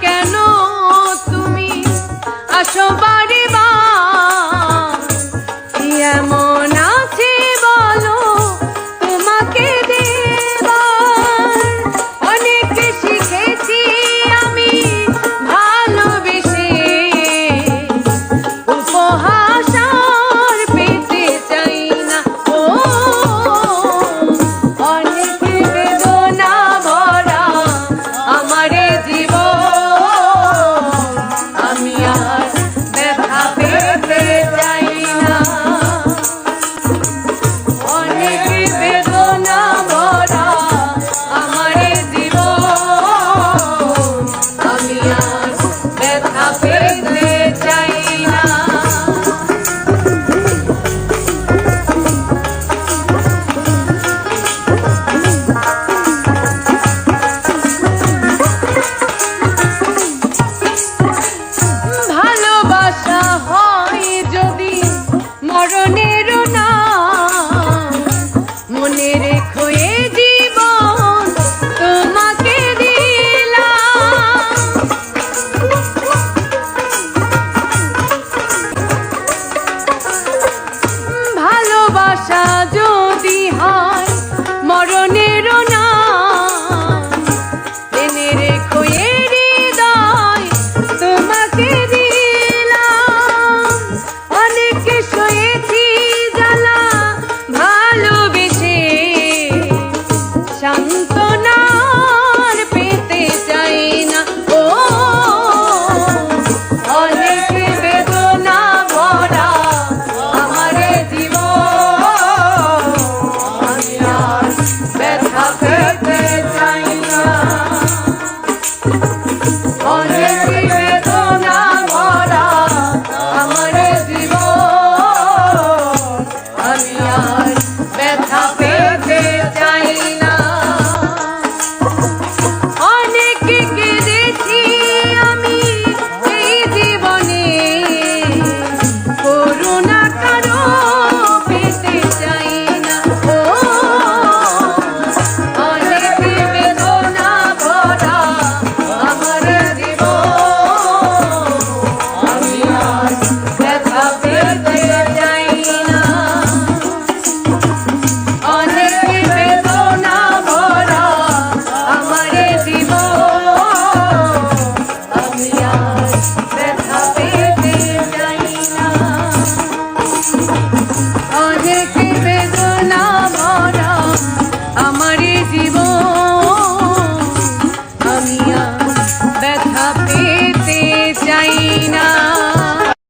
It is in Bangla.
কেন তুমি আসো বারে বার, এমন আছে বলো তোমাকে দেবার। অনেক শিখেছি আমি ভালোবেসে, উপহাস আর পেতে চাই না। ও অনেক বেদনা ভরা আমার জীবন, আমি আর ব্যথা পেতে চাই না। অনেক বেদনা ভরা আমার জীবন, আমি আর ব্যথা পেতে চাই না। ভালোবাসা হয় যদি মরণেরও না, মনে রেখো এ জীবন তোমাকে দিলাম। ভালোবাসা যদি হয় মরণেরও না, এনে রেখো এ হৃদয় তোমাকে দিলাম। অনেক সয়েছি জ্বালা ভালোবেসে, সান্ত্বনা আর পেতে চাই না। ও অনেক বেদনা ভরা আমার জীবন, আমি আর ব্যথা পেতে চাই না। অনেক